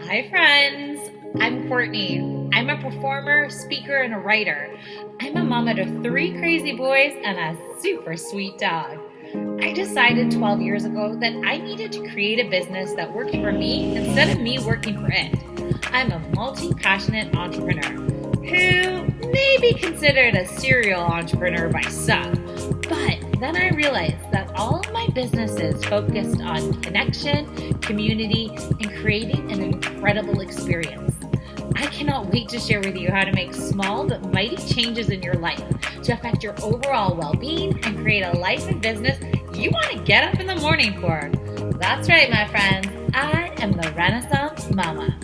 Hi, friends. I'm Courtney. I'm a performer, speaker, and a writer. I'm a mama to three crazy boys and a super sweet dog. I decided 12 years ago that I needed to create a business that worked for me instead of me working for it. I'm a multi passionate entrepreneur who may be considered a serial entrepreneur by some. But then I realized that all of my businesses focused on connection, community, and creating an incredible experience. I cannot wait to share with you how to make small but mighty changes in your life to affect your overall well being and create a life and business you want to get up in the morning for. That's right, my friends. I am the Renaissance Mama.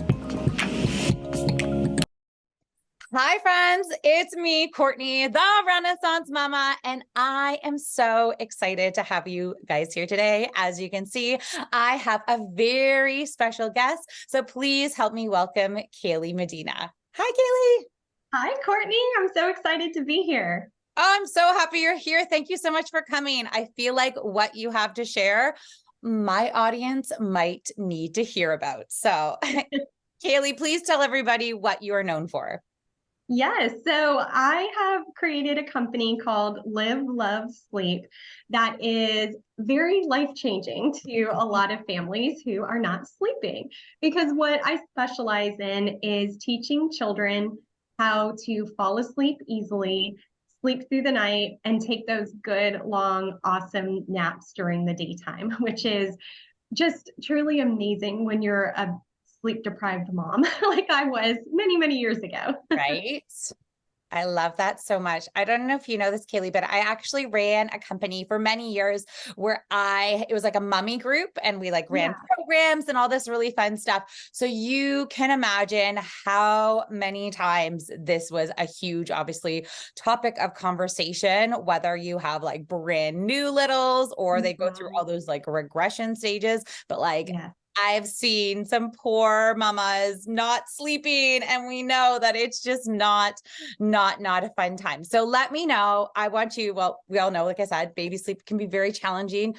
Hi, friends. It's me, Courtney, the Renaissance Mama, and I am so excited to have you guys here today. As you can see, I have a very special guest. So please help me welcome Kaley Medina. Hi, Kaley. Hi, Courtney. I'm so excited to be here. Oh, I'm so happy you're here. Thank you so much for coming. I feel like what you have to share, my audience might need to hear about. So, Kaley, please tell everybody what you are known for. Yes, so I have created a company called Live, Love, Sleep that is very life-changing to a lot of families who are not sleeping. Because what I specialize in is teaching children how to fall asleep easily, sleep through the night, and take those good, long, awesome naps during the daytime, which is just truly amazing when you're a sleep deprived mom like I was many, many years ago. Right? I love that so much. I don't know if you know this, Kaley, but I actually ran a company for many years where it was like a mummy group and we like ran Yeah. programs and all this really fun stuff. So you can imagine how many times this was a huge, obviously, topic of conversation, whether you have like brand new littles or they go through Mhm. all those like regression stages, but like Yeah. I've seen some poor mamas not sleeping, and we know that it's just not a fun time. So let me know. I want you, well, we all know, like I said, baby sleep can be very challenging,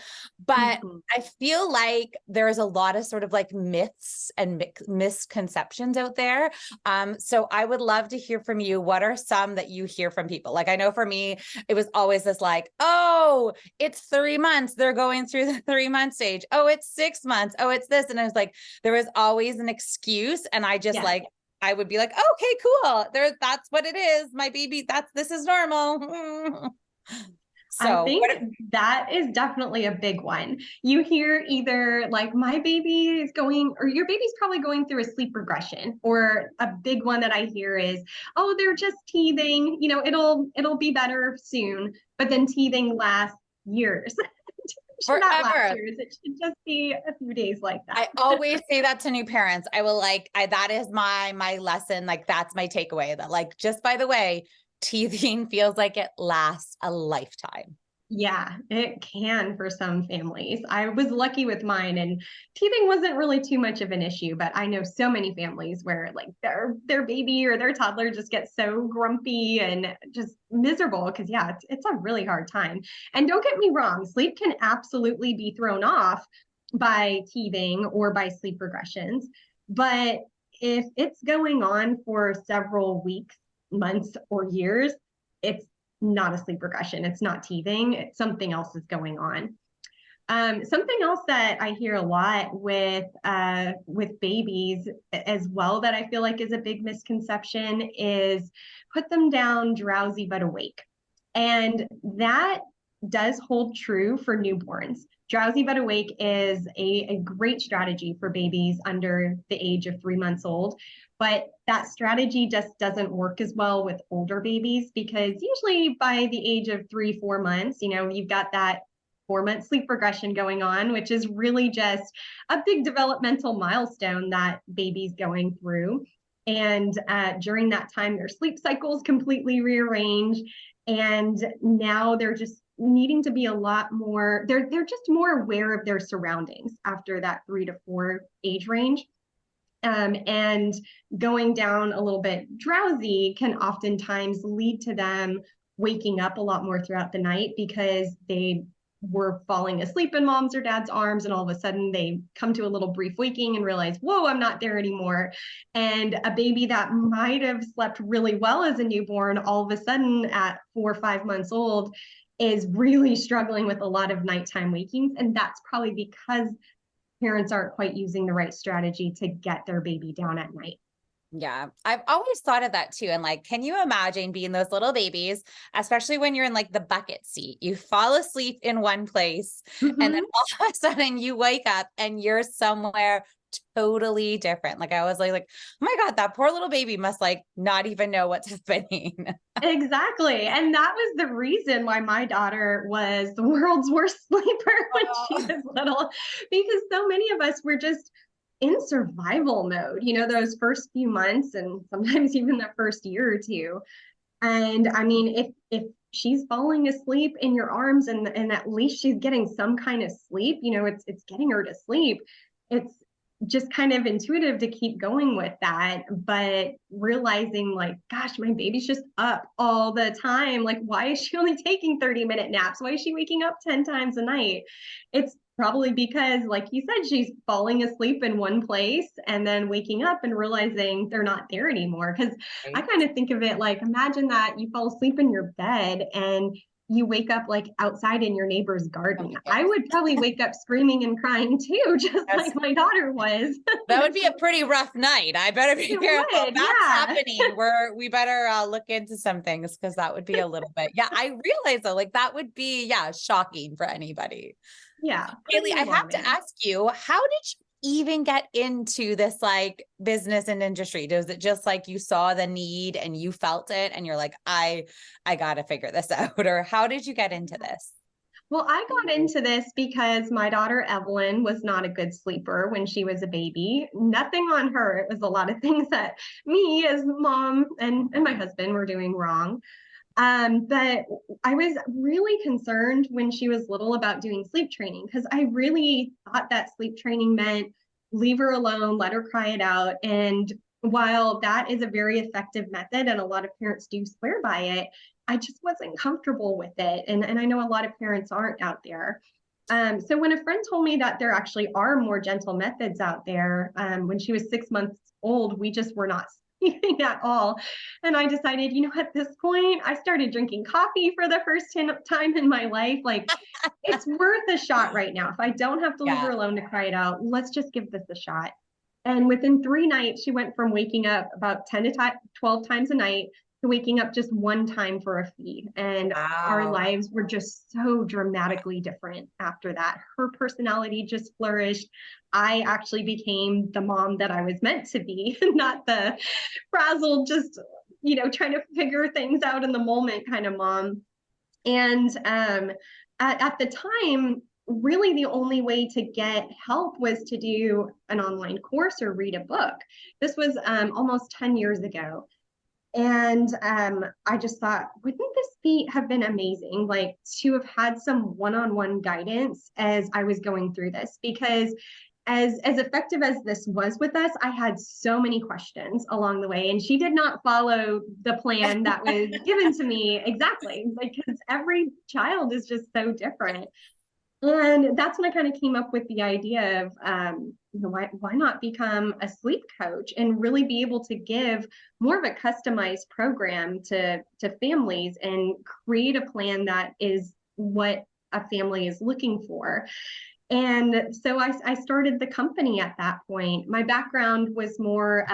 but Mhm. I feel like there's a lot of sort of like myths and misconceptions out there. So I would love to hear from you. What are some that you hear from people? Like I know for me, it was always this like, oh, it's 3 months. They're going through the 3 month stage. Oh, it's 6 months. Oh, it's this. And I was like, there was always an excuse. And I just Yeah. like, I would be like, oh, okay, cool. That's what it is. My baby, this is normal. I So think that is definitely a big one. You hear either like my baby is going, or your baby's probably going through a sleep regression, or a big one that I hear is, oh, they're just teething. It'll be better soon. But then teething lasts years. Should not last forever. years. It should just be a few days like that. I always say that to new parents. I will like, that is my lesson. Like that's my takeaway that like, just by the way, teething feels like it lasts a lifetime. Yeah, it can for some families. I was lucky with mine, and teething wasn't really too much of an issue, but I know so many families where like their baby or their toddler just gets so grumpy and just miserable because yeah, it's a really hard time. And don't get me wrong, sleep can absolutely be thrown off by teething or by sleep regressions, but if it's going on for several weeks, months, or years, it's not a sleep regression. It's not teething. Something else is going on. Something else that I hear a lot with babies as well that I feel like is a big misconception is put them down drowsy but awake, and that does hold true for newborns. Drowsy but awake is a great strategy for babies under the age of 3 months old, but that strategy just doesn't work as well with older babies because usually by the age of 3, 4 months, you've got that 4 month sleep regression going on, which is really just a big developmental milestone that baby's going through. And during that time, their sleep cycles completely rearrange. And now they're just needing to be a lot more, they're just more aware of their surroundings after that 3 to 4 age range. And going down a little bit drowsy can oftentimes lead to them waking up a lot more throughout the night because were falling asleep in mom's or dad's arms, and all of a sudden they come to a little brief waking and realize, whoa, I'm not there anymore. And a baby that might have slept really well as a newborn, all of a sudden at 4 or 5 months old, is really struggling with a lot of nighttime wakings. And that's probably because parents aren't quite using the right strategy to get their baby down at night. Yeah, I've always thought of that too. And like, can you imagine being those little babies, especially when you're in like the bucket seat? You fall asleep in one place, and then Mm-hmm. all of a sudden you wake up and you're somewhere totally different. Like I was like, oh my God, that poor little baby must like not even know what's happening. Exactly. And that was the reason why my daughter was the world's worst sleeper when she Oh, was little, because so many of us were just in survival mode, those first few months and sometimes even the first year or two. And I mean, if she's falling asleep in your arms and at least she's getting some kind of sleep, it's getting her to sleep. It's just kind of intuitive to keep going with that, but realizing like, gosh, my baby's just up all the time. Like, why is she only taking 30-minute naps? Why is she waking up 10 times a night? It's probably because, like you said, she's falling asleep in one place and then waking up and realizing they're not there anymore. Because I right. kind of think of it like, imagine that you fall asleep in your bed and you wake up like outside in your neighbor's Oh garden. my I goodness. would probably wake up screaming and crying too, just Yes. like my daughter was. That would be a pretty rough night. I better be It careful. If would, that's yeah. happening, we better look into some things, because that would be a little bit. Yeah, I realize though, like that would be, yeah, shocking for anybody. Yeah, Kaley, pretty I have to alarming. ask you, how did you even get into this like business and industry? Was it just like you saw the need and you felt it and you're like, I gotta figure this out? Or how did you get into this? Well, I got into this because my daughter Evelyn was not a good sleeper when she was a baby. Nothing on her. It was a lot of things that me as mom and my husband were doing wrong. But I was really concerned when she was little about doing sleep training because I really thought that sleep training meant leave her alone, let her cry it out. And while that is a very effective method and a lot of parents do swear by it, I just wasn't comfortable with it. And I know a lot of parents aren't out there. So when a friend told me that there actually are more gentle methods out there, when she was 6 months old, we just were not sleeping at all. And I decided, at this point, I started drinking coffee for the first time in my life. Like, it's worth a shot right now. If I don't have to leave her Yeah. alone to cry it out, let's just give this a shot. And within 3 nights, she went from waking up about 10 to 12 times a night to waking up just one time for a feed. And our Wow. lives were just so dramatically different after that. Her personality just flourished. I actually became the mom that I was meant to be, not the frazzled, just, trying to figure things out in the moment kind of mom. And at the time, really the only way to get help was to do an online course or read a book. This was almost 10 years ago. And I just thought, wouldn't this have been amazing? Like to have had some one-on-one guidance as I was going through this, because as effective as this was with us, I had so many questions along the way, and she did not follow the plan that was given to me exactly, because every child is just so different. And that's when I kind of came up with the idea of, why not become a sleep coach and really be able to give more of a customized program to families and create a plan that is what a family is looking for. And so I started the company at that point. My background was more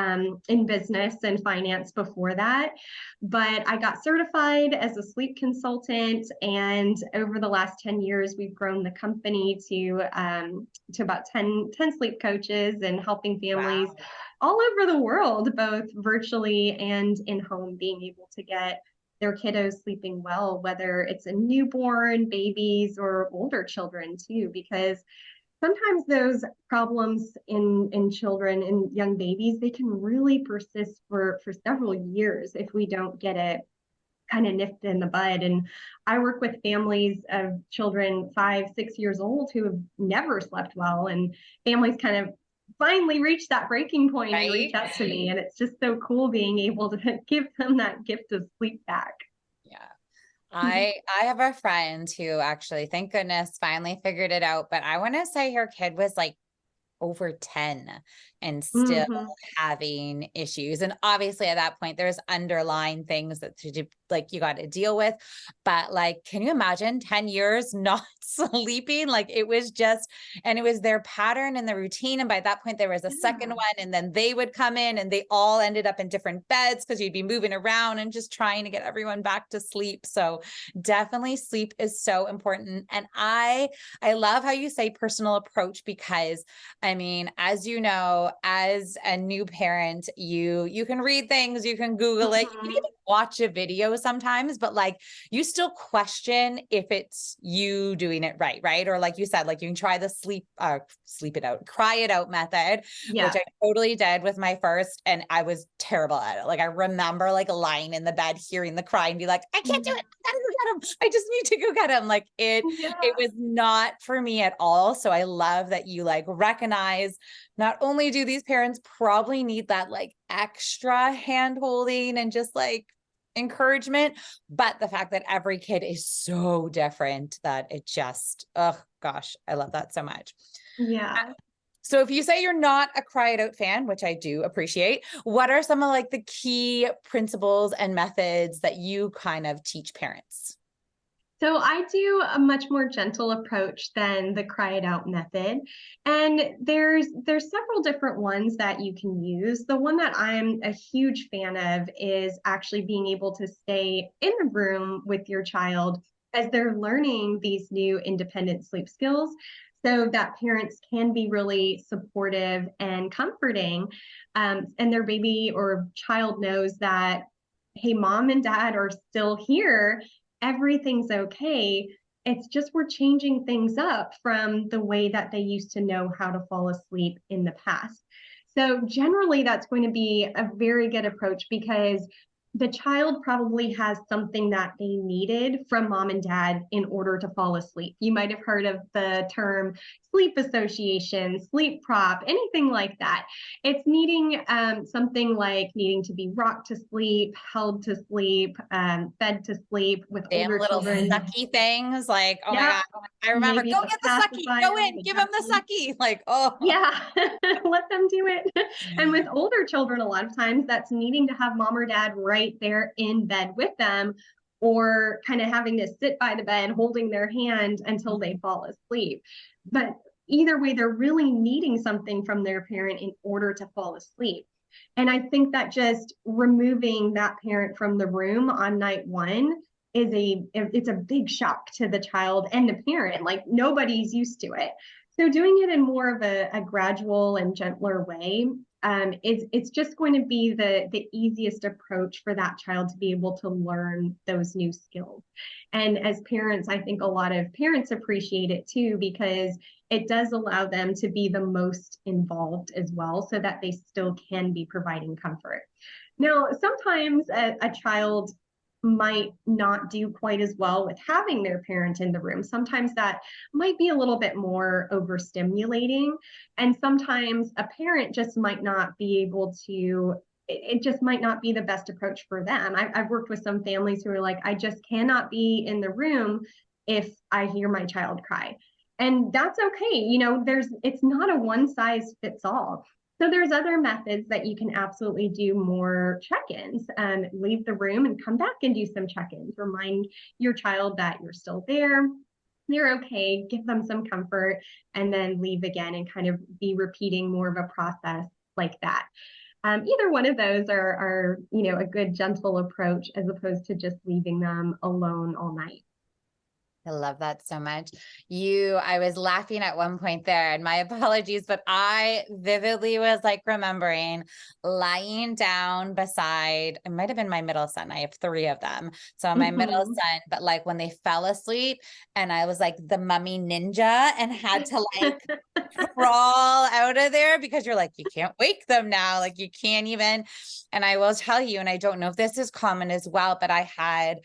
in business and finance before that, but I got certified as a sleep consultant. And over the last 10 years, we've grown the company to about 10 sleep coaches and helping families Wow. all over the world, both virtually and in home, being able to get their kiddos sleeping well, whether it's a newborn, babies, or older children too, because sometimes those problems in children and young babies, they can really persist for several years if we don't get it kind of nipped in the bud. And I work with families of children 5, 6 years old who have never slept well, and families kind of finally reach that breaking point and reach Right? out to me. And it's just so cool being able to give them that gift of sleep back. Yeah. I have a friend who actually, thank goodness, finally figured it out, but I want to say her kid was like over 10 and still Mhm. having issues. And obviously at that point, there's underlying things that like you got to deal with. But like, can you imagine 10 years not sleeping? Like it was just, and it was their pattern and the routine. And by that point, there was a second Yeah. one, and then they would come in and they all ended up in different beds because you'd be moving around and just trying to get everyone back to sleep. So definitely sleep is so important. And I love how you say personal approach, because I mean, as you know, as a new parent, you can read things, you can Google it, you can Mhm. even watch a video sometimes, but like you still question if it's you doing it right, right? Or like you said, like you can try the sleep it out, cry it out method, which Yeah. I totally did with my first, and I was terrible at it. Like I remember like lying in the bed, hearing the cry and be like, I can't do it. I gotta go get him. I just need to go get him. Like it Yeah. was not for me at all. So I love that you like recognize not only do these parents probably need that like extra hand holding and just like encouragement, but the fact that every kid is so different that it just, oh gosh, I love that so much. Yeah. So if you say you're not a cry it out fan, which I do appreciate, what are some of like the key principles and methods that you kind of teach parents? So I do a much more gentle approach than the cry it out method. And there's several different ones that you can use. The one that I'm a huge fan of is actually being able to stay in the room with your child as they're learning these new independent sleep skills, so that parents can be really supportive and comforting. And their baby or child knows that, hey, mom and dad are still here, everything's okay. It's just we're changing things up from the way that they used to know how to fall asleep in the past. So, generally, that's going to be a very good approach because the child probably has something that they needed from mom and dad in order to fall asleep. You might have heard of the term sleep association, sleep prop, anything like that. It's needing something like needing to be rocked to sleep, held to sleep, fed to sleep with Damn older little children. sucky things. Like, oh my Yeah, God. I remember, maybe go the get the sucky, go pacifier, in, the give him the caffeine. sucky. Like, oh. Yeah, let them do it. And with older children, a lot of times that's needing to have mom or dad right there in bed with them, or kind of having to sit by the bed holding their hand until they fall asleep. But either way, they're really needing something from their parent in order to fall asleep. And I think that just removing that parent from the room on night one it's a big shock to the child and the parent. Like nobody's used to it. So doing it in more of a gradual and gentler way, it's just going to be the easiest approach for that child to be able to learn those new skills. And as parents, I think a lot of parents appreciate it too, because it does allow them to be the most involved as well, so that they still can be providing comfort. Now, sometimes a child might not do quite as well with having their parent in the room. Sometimes that might be a little bit more overstimulating. And sometimes a parent just might not be able to, it just might not be the best approach for them. I've worked with some families who are like, I just cannot be in the room if I hear my child cry. And that's okay. It's not a one size fits all. So there's other methods that you can absolutely do more check-ins. Leave the room and come back and do some check-ins. Remind your child that you're still there, they're okay, give them some comfort, and then leave again and kind of be repeating more of a process like that. Either one of those are a good gentle approach as opposed to just leaving them alone all night. I love that so much. I was laughing at one point there, and my apologies, but I vividly was like remembering lying down beside, it might have been my middle son. I have three of them. So my middle Mhm. son, but like when they fell asleep and I was like the mummy ninja and had to like crawl out of there because you're like, you can't wake them now. Like you can't even. And I will tell you, and I don't know if this is common as well, but I had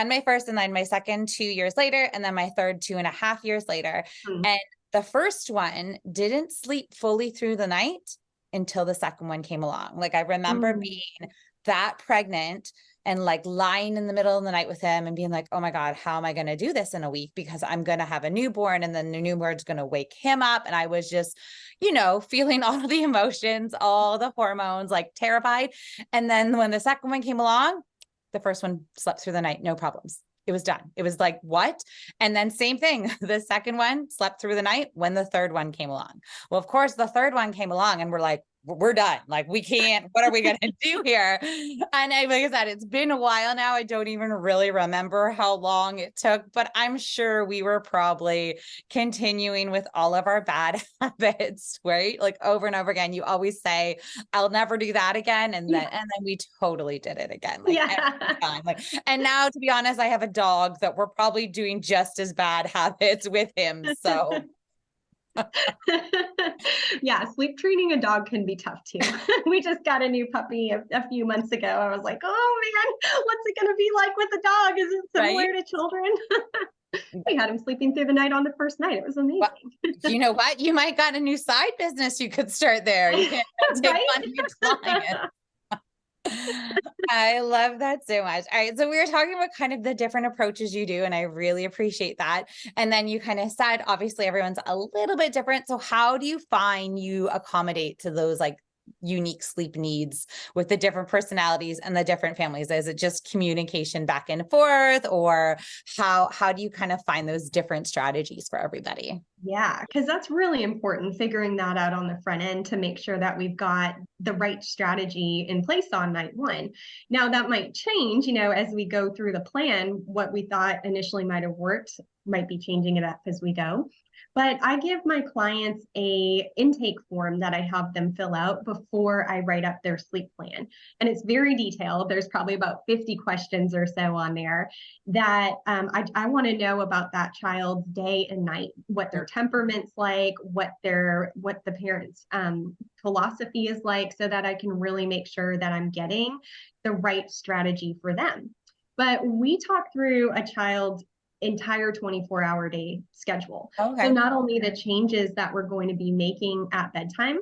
my first and then my second 2 years later, and then my third 2.5 years later. Mhm. And the first one didn't sleep fully through the night until the second one came along. Like I remember Mhm. being that pregnant and like lying in the middle of the night with him and being like, oh my God, how am I going to do this in a week? Because I'm going to have a newborn and then the newborn's going to wake him up. And I was just, feeling all the emotions, all the hormones, like terrified. And then when the second one came along, the first one slept through the night, no problems. It was done. It was like, what? And then same thing. The second one slept through the night when the third one came along. Well, of course, the third one came along and we're like, we're done. Like, we can't, what are we going to do here? And like I said, it's been a while now. I don't even really remember how long it took, but I'm sure we were probably continuing with all of our bad habits, right? Like over and over again, you always say, I'll never do that again. And then we totally did it again. Like every time. Like, and now to be honest, I have a dog that we're probably doing just as bad habits with him. So yeah, sleep training a dog can be tough too. We just got a new puppy a few months ago. I was like, oh man, what's it going to be like with the dog? Is it similar to children? We had him sleeping through the night on the first night. It was amazing. Well, you know what? You might got a new side business you could start there. You can take on your clients. I love that so much. All right. So we were talking about kind of the different approaches you do, and I really appreciate that. And then you kind of said, obviously everyone's a little bit different. So how do you find you accommodate to those like unique sleep needs with the different personalities and the different families? Is it just communication back and forth, or how do you kind of find those different strategies for everybody? Yeah, because that's really important, figuring that out on the front end to make sure that we've got the right strategy in place on night one. Now, that might change, as we go through the plan. What we thought initially might have worked might be changing it up as we go. But I give my clients a intake form that I have them fill out before I write up their sleep plan. And it's very detailed. There's probably about 50 questions or so on there that I want to know about that child's day and night, what their temperament's like, what the parents' philosophy is like, so that I can really make sure that I'm getting the right strategy for them. But we talk through a child's entire 24-hour day schedule. Okay. So not only the changes that we're going to be making at bedtime,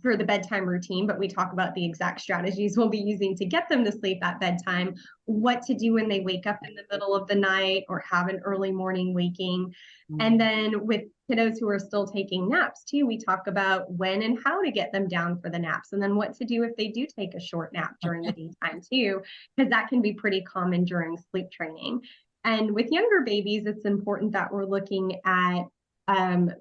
for the bedtime routine, but we talk about the exact strategies we'll be using to get them to sleep at bedtime, what to do when they wake up in the middle of the night or have an early morning waking. And then with kiddos who are still taking naps too, we talk about when and how to get them down for the naps, and then what to do if they do take a short nap during the daytime too, because that can be pretty common during sleep training. And with younger babies, it's important that we're looking at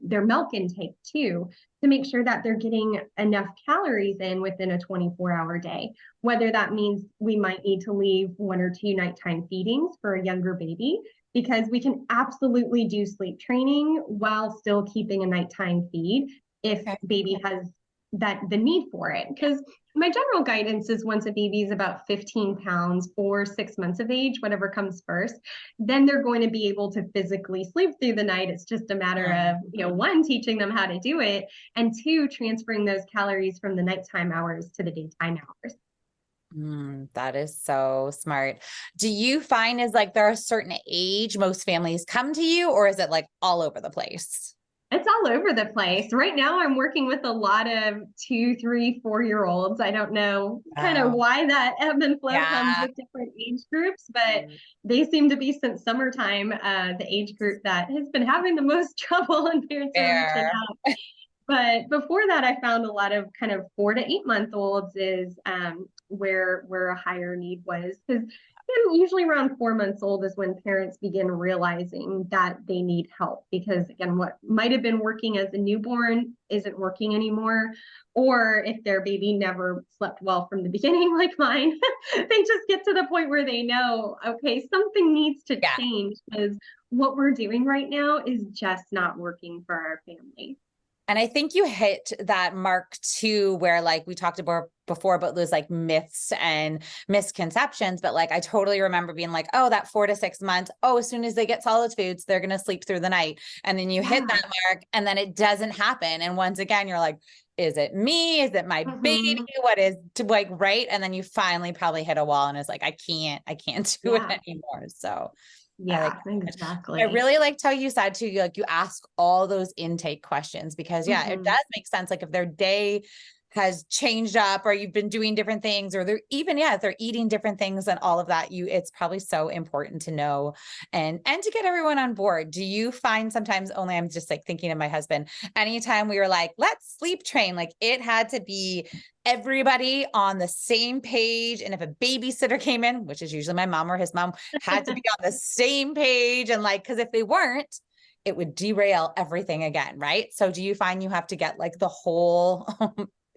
their milk intake too, to make sure that they're getting enough calories in within a 24-hour day. Whether that means we might need to leave 1 or 2 nighttime feedings for a younger baby, because we can absolutely do sleep training while still keeping a nighttime feed if baby has the need for it. Because my general guidance is once a baby is about 15 pounds or 6 months of age, whatever comes first, then they're going to be able to physically sleep through the night. It's just a matter of, 1, teaching them how to do it, and 2, transferring those calories from the nighttime hours to the daytime hours. That is so smart. Do you find is like there a certain age most families come to you, or is it like all over the place? It's all over the place. Right now, I'm working with a lot of 2, 3, 4-year-olds. I don't know kind of why that ebb and flow comes with different age groups, but they seem to be, since summertime, the age group that has been having the most trouble, and parents are reaching out. But before that, I found a lot of kind of 4 to 8-month-olds is where a higher need was, because usually around 4 months old is when parents begin realizing that they need help, because again, what might have been working as a newborn isn't working anymore. Or if their baby never slept well from the beginning, like mine, they just get to the point where they know, okay, something needs to change, because what we're doing right now is just not working for our family. And I think you hit that mark too, where like we talked about before about those like myths and misconceptions, but like I totally remember being like, oh, that 4 to 6 months, as soon as they get solid foods, they're going to sleep through the night. And then you hit that mark and then it doesn't happen. And once again, you're like, is it me? Is it my baby? What is like, right? And then you finally probably hit a wall and it's like, I can't do it anymore. So yeah, exactly. I really liked how you said too, like you ask all those intake questions, because it does make sense. Like if their day has changed up, or you've been doing different things, or they're even, if they're eating different things and all of that, it's probably so important to know and to get everyone on board. Do you find sometimes, only I'm just like thinking of my husband, anytime we were like, let's sleep train, like it had to be everybody on the same page. And if a babysitter came in, which is usually my mom or his mom, had to be on the same page. And like, because if they weren't, it would derail everything again, right? So do you find you have to get like the whole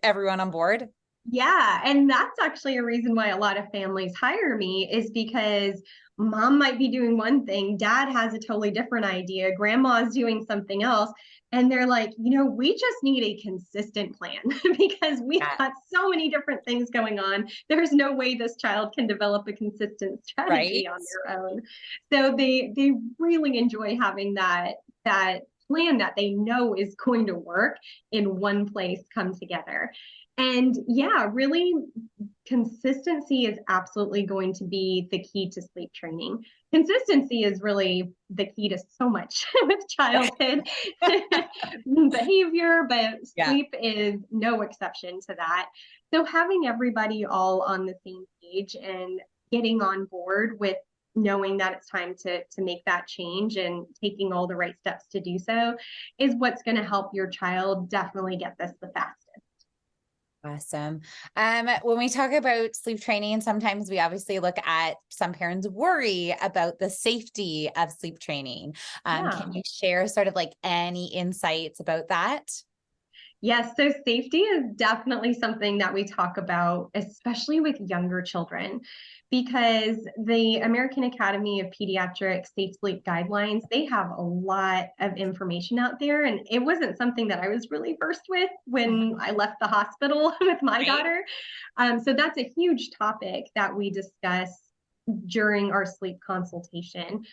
everyone on board? Yeah. And that's actually a reason why a lot of families hire me, is because mom might be doing one thing, dad has a totally different idea, grandma's doing something else. And they're like, we just need a consistent plan because we've got so many different things going on. There's no way this child can develop a consistent strategy on their own. So they really enjoy having that plan that they know is going to work in one place come together. And yeah, really, consistency is absolutely going to be the key to sleep training. Consistency is really the key to so much with childhood behavior, but sleep is no exception to that. So having everybody all on the same page and getting on board with knowing that it's time to make that change and taking all the right steps to do so is what's going to help your child definitely get this the fastest. Awesome. When we talk about sleep training, sometimes we obviously look at, some parents worry about the safety of sleep training. Can you share sort of like any insights about that? Yes, so safety is definitely something that we talk about, especially with younger children, because the American Academy of Pediatric Safe Sleep Guidelines, they have a lot of information out there. And it wasn't something that I was really versed with when I left the hospital with my daughter. So that's a huge topic that we discuss during our sleep consultation.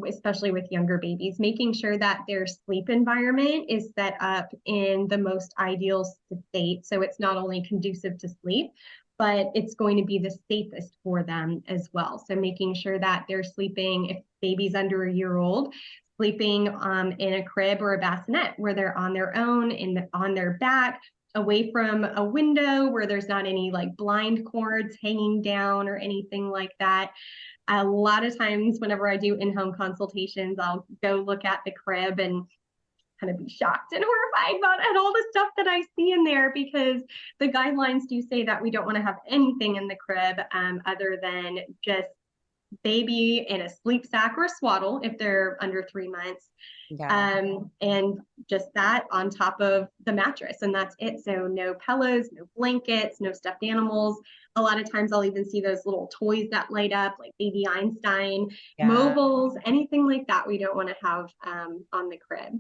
Especially with younger babies, making sure that their sleep environment is set up in the most ideal state. So it's not only conducive to sleep, but it's going to be the safest for them as well. So making sure that they're sleeping, if baby's under a year old, sleeping in a crib or a bassinet where they're on their own, on their back, away from a window where there's not any like blind cords hanging down or anything like that. A lot of times whenever I do in-home consultations, I'll go look at the crib and kind of be shocked and horrified at all the stuff that I see in there, because the guidelines do say that we don't want to have anything in the crib other than just baby in a sleep sack or a swaddle if they're under 3 months. And just that on top of the mattress, and that's it. So no pillows, no blankets, no stuffed animals. A lot of times I'll even see those little toys that light up, like baby Einstein, mobiles, anything like that we don't want to have on the crib,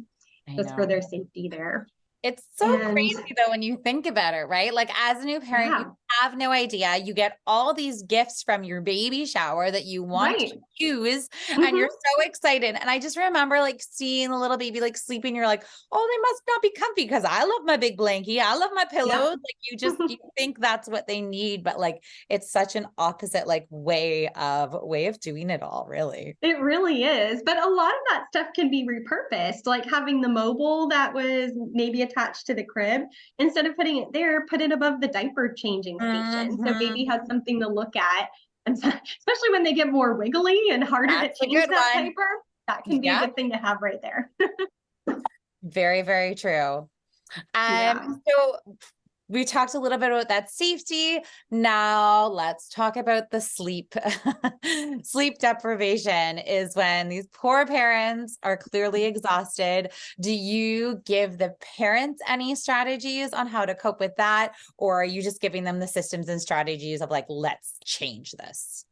just for their safety there. It's so crazy though, when you think about it, right? Like as a new parent, you have no idea. You get all these gifts from your baby shower that you want to use, and you're so excited. And I just remember like seeing the little baby like sleeping. You're like, oh, they must not be comfy because I love my big blankie. I love my pillows. Like you just you think that's what they need, but like it's such an opposite like way of doing it all, really. It really is. But a lot of that stuff can be repurposed, like having the mobile that was maybe attached to the crib. Instead of putting it there, put it above the diaper changing station. So baby has something to look at. And so, especially when they get more wiggly and harder to change that diaper, that can be a good thing to have right there. Very, very true. So we talked a little bit about that safety. Now let's talk about the sleep. Sleep deprivation is when these poor parents are clearly exhausted. Do you give the parents any strategies on how to cope with that? Or are you just giving them the systems and strategies of like, let's change this?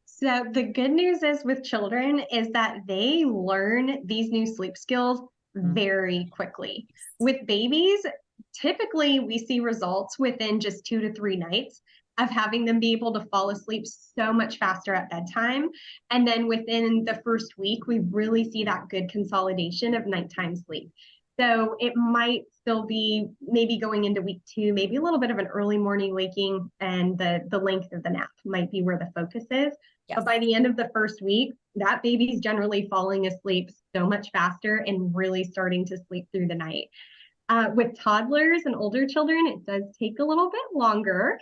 So the good news is with children is that they learn these new sleep skills very quickly. With babies, typically we see results within just 2 to 3 nights of having them be able to fall asleep so much faster at bedtime. And then within the first week, we really see that good consolidation of nighttime sleep. So it might still be maybe going into week 2, maybe a little bit of an early morning waking, and the length of the nap might be where the focus is. But by the end of the first week, that baby's generally falling asleep so much faster and really starting to sleep through the night. With toddlers and older children, it does take a little bit longer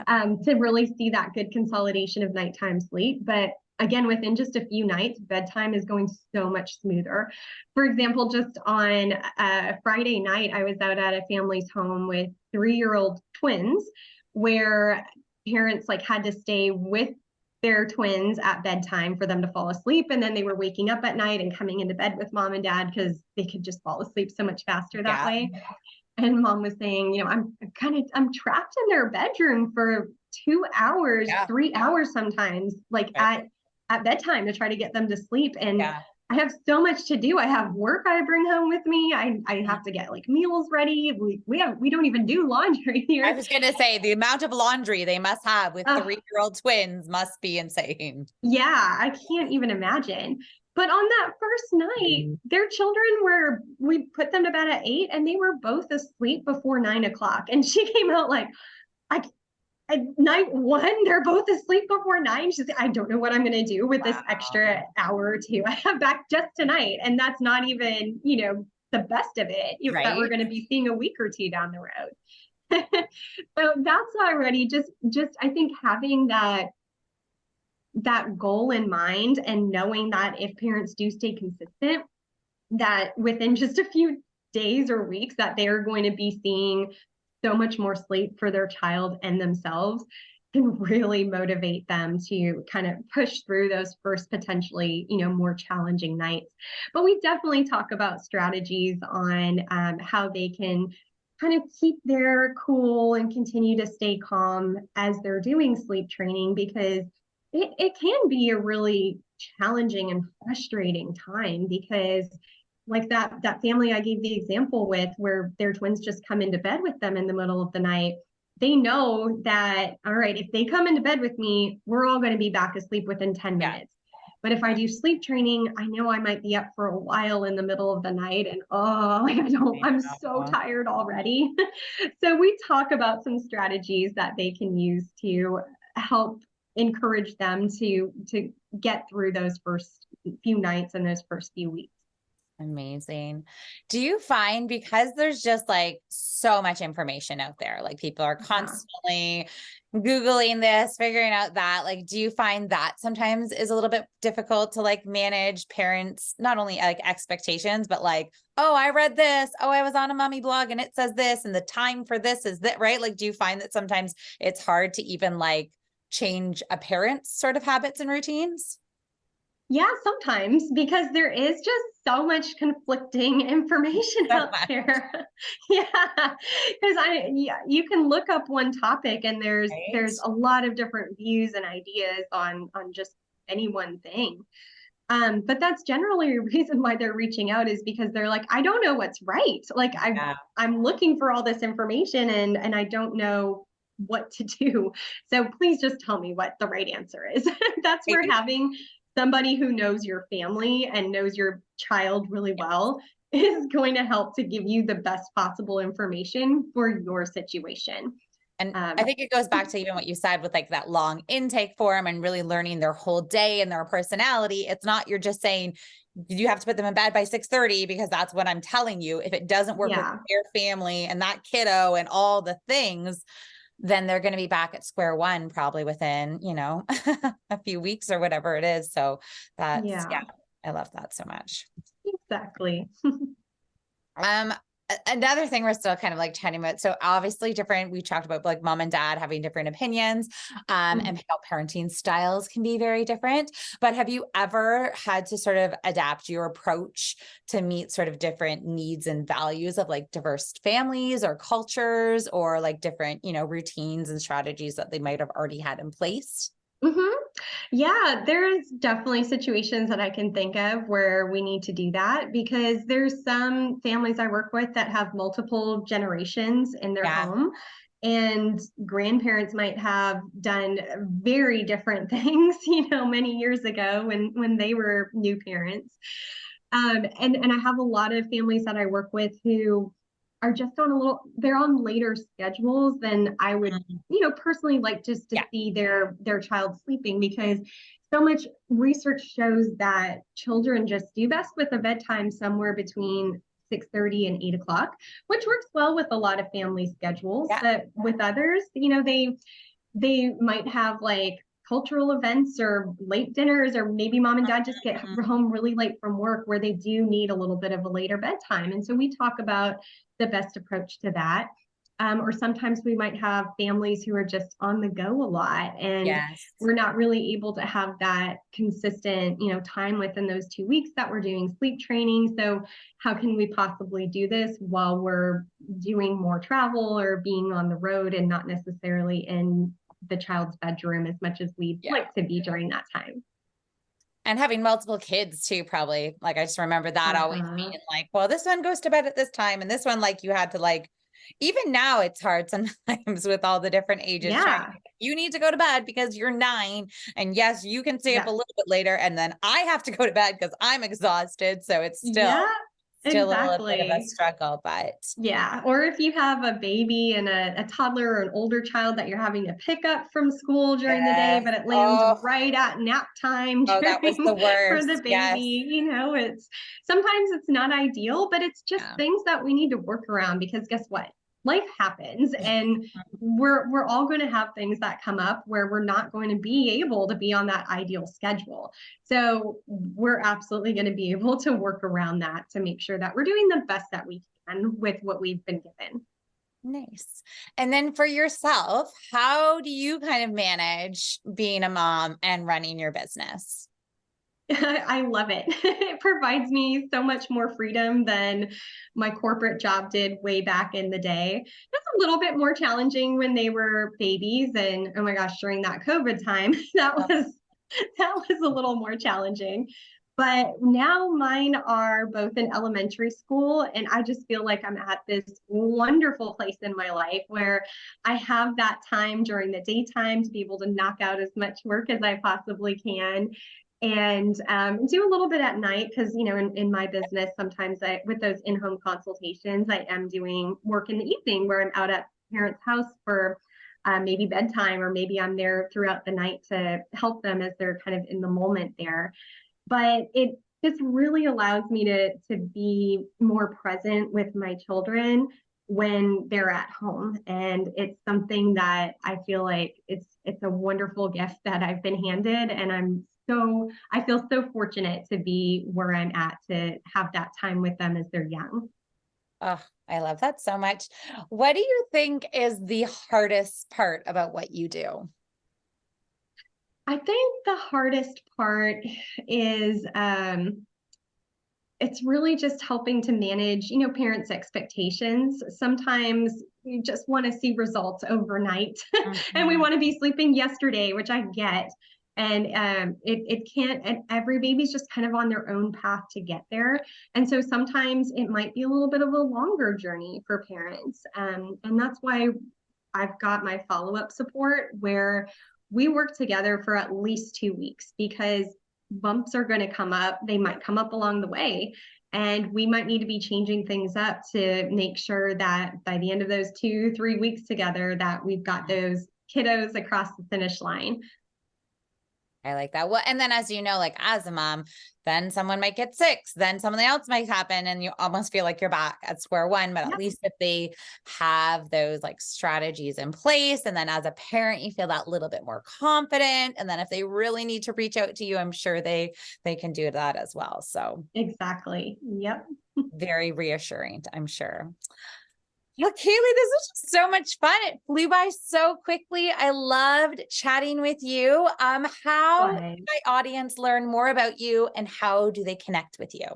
to really see that good consolidation of nighttime sleep. But again, within just a few nights, bedtime is going so much smoother. For example, just on Friday night, I was out at a family's home with 3-year-old twins, where parents like had to stay with their twins at bedtime for them to fall asleep. And then they were waking up at night and coming into bed with mom and dad because they could just fall asleep so much faster that way. And mom was saying, you know, I'm trapped in their bedroom for 2 hours, 3 hours sometimes, like at bedtime to try to get them to sleep. And I have so much to do. I have work I bring home with me. I have to get like meals ready. We don't even do laundry here. I was going to say the amount of laundry they must have with 3-year-old twins must be insane. Yeah, I can't even imagine. But on that first night, their children we put them to bed at 8 and they were both asleep before 9 o'clock. And she came out like, at night 1, they're both asleep before 9. She's like, I don't know what I'm going to do with this extra hour or 2 I have back just tonight. And that's not even, you know, the best of it that we're going to be seeing a week or 2 down the road. So that's already just I think having that goal in mind and knowing that if parents do stay consistent, that within just a few days or weeks that they're going to be seeing so much more sleep for their child and themselves can really motivate them to kind of push through those first potentially, you know, more challenging nights. But we definitely talk about strategies on how they can kind of keep their cool and continue to stay calm as they're doing sleep training, because it can be a really challenging and frustrating time, because like that family I gave the example with, where their twins just come into bed with them in the middle of the night. They know that, all right, if they come into bed with me, we're all going to be back asleep within 10 minutes. But if I do sleep training, I know I might be up for a while in the middle of the night, and I'm so tired already. So we talk about some strategies that they can use to help encourage them to get through those first few nights and those first few weeks. Amazing. Do you find, because there's just like so much information out there, like people are constantly Googling this, figuring out that, like, do you find that sometimes is a little bit difficult to like manage parents, not only like expectations, but like, oh, I read this, oh, I was on a mommy blog and it says this, and the time for this is that, right? Like, do you find that sometimes it's hard to even like change a parent's sort of habits and routines? Yeah, sometimes, because there is just so much conflicting information out there. Because you can look up one topic and there's a lot of different views and ideas on just any one thing. But that's generally a reason why they're reaching out, is because they're like, I don't know what's right. Like I'm looking for all this information and I don't know what to do. So please just tell me what the right answer is. That's where having somebody who knows your family and knows your child really well is going to help to give you the best possible information for your situation. And I think it goes back to even what you said with like that long intake form and really learning their whole day and their personality. It's not, you're just saying you have to put them in bed by 6:30 because that's what I'm telling you. If it doesn't work with their family and that kiddo and all the things, then they're going to be back at square one, probably within, you know, a few weeks or whatever it is. So that's, I love that so much. Exactly. Another thing we're still kind of like chatting about. So obviously different, we talked about like mom and dad having different opinions, and how parenting styles can be very different. But have you ever had to sort of adapt your approach to meet sort of different needs and values of like diverse families or cultures, or like different, you know, routines and strategies that they might have already had in place? Yeah, there's definitely situations that I can think of where we need to do that, because there's some families I work with that have multiple generations in their home, and grandparents might have done very different things, you know, many years ago when they were new parents. And I have a lot of families that I work with who are just they're on later schedules than I would, you know, personally like just to see their child sleeping, because so much research shows that children just do best with a bedtime somewhere between 6:30 and 8 o'clock, which works well with a lot of family schedules. Yeah. But with others, they might have like cultural events or late dinners, or maybe mom and dad just get home really late from work where they do need a little bit of a later bedtime. And so we talk about the best approach to that. Or sometimes we might have families who are just on the go a lot, and Yes. we're not really able to have that consistent, time within those 2 weeks that we're doing sleep training. So how can we possibly do this while we're doing more travel or being on the road and not necessarily in the child's bedroom as much as we'd like to be during that time? And having multiple kids too, probably. Like, I just remember that always being like, well, this one goes to bed at this time. And this one, like, you had to like, even now it's hard sometimes with all the different ages. Yeah. You need to go to bed because you're 9. And yes, you can stay up a little bit later. And then I have to go to bed because I'm exhausted. So it's still a little bit of a struggle, but yeah. Or if you have a baby and a toddler or an older child that you're having to pick up from school during the day, but it lands right at nap time that was the worst. for the baby. It's sometimes it's not ideal, but it's just things that we need to work around, because guess what? Life happens, and we're all going to have things that come up where we're not going to be able to be on that ideal schedule. So we're absolutely going to be able to work around that to make sure that we're doing the best that we can with what we've been given. Nice. And then for yourself, how do you kind of manage being a mom and running your business? I love it. It provides me so much more freedom than my corporate job did way back in the day. It's a little bit more challenging when they were babies, and oh my gosh, during that COVID time, that was a little more challenging. But now mine are both in elementary school, and I just feel like I'm at this wonderful place in my life where I have that time during the daytime to be able to knock out as much work as I possibly can, and do a little bit at night, because in my business sometimes with those in-home consultations, I am doing work in the evening where I'm out at parents' house for maybe bedtime, or maybe I'm there throughout the night to help them as they're kind of in the moment there. But it just really allows me to be more present with my children when they're at home, and it's something that I feel like it's a wonderful gift that I've been handed, and I feel so fortunate to be where I'm at, to have that time with them as they're young. Oh, I love that so much. What do you think is the hardest part about what you do? I think the hardest part is it's really just helping to manage, parents' expectations. Sometimes you just want to see results overnight, and we want to be sleeping yesterday, which I get. And it can't, and every baby's just kind of on their own path to get there. And so sometimes it might be a little bit of a longer journey for parents. And that's why I've got my follow-up support, where we work together for at least 2 weeks, because bumps are going to come up. They might come up along the way, and we might need to be changing things up to make sure that by the end of those 2-3 weeks together, that we've got those kiddos across the finish line. I like that. Well, and then as you know, like as a mom, then someone might get sick, then something else might happen, and you almost feel like you're back at square one. But at least if they have those like strategies in place, and then as a parent, you feel that little bit more confident. And then if they really need to reach out to you, I'm sure they can do that as well. So exactly. Yep. Very reassuring, I'm sure. Well, Kaley, this was just so much fun. It flew by so quickly. I loved chatting with you. How can my audience learn more about you, and how do they connect with you?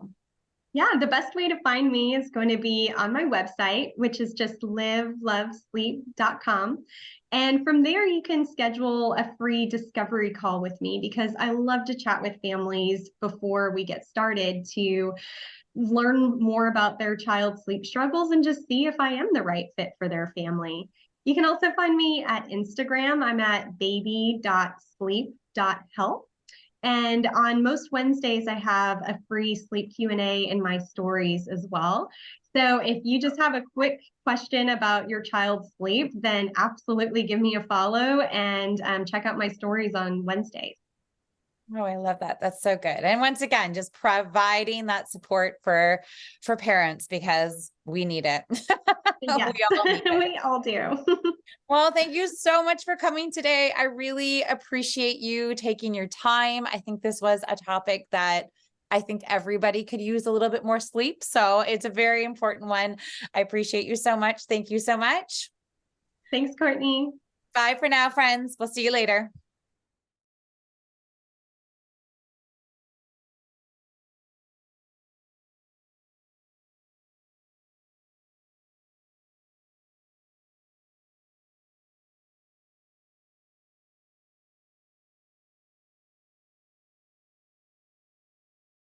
Yeah, the best way to find me is going to be on my website, which is just livelovesleep.com. And from there, you can schedule a free discovery call with me, because I love to chat with families before we get started to learn more about their child's sleep struggles and just see if I am the right fit for their family. You can also find me at Instagram. I'm at baby.sleep.health. And on most Wednesdays, I have a free sleep Q&A in my stories as well. So if you just have a quick question about your child's sleep, then absolutely give me a follow and check out my stories on Wednesdays. Oh, I love that. That's so good. And once again, just providing that support for parents because we need it. Yes, We all need it. we all do. Well, thank you so much for coming today. I really appreciate you taking your time. I think this was a topic that I think everybody could use a little bit more sleep. So it's a very important one. I appreciate you so much. Thank you so much. Thanks, Courtney. Bye for now, friends. We'll see you later.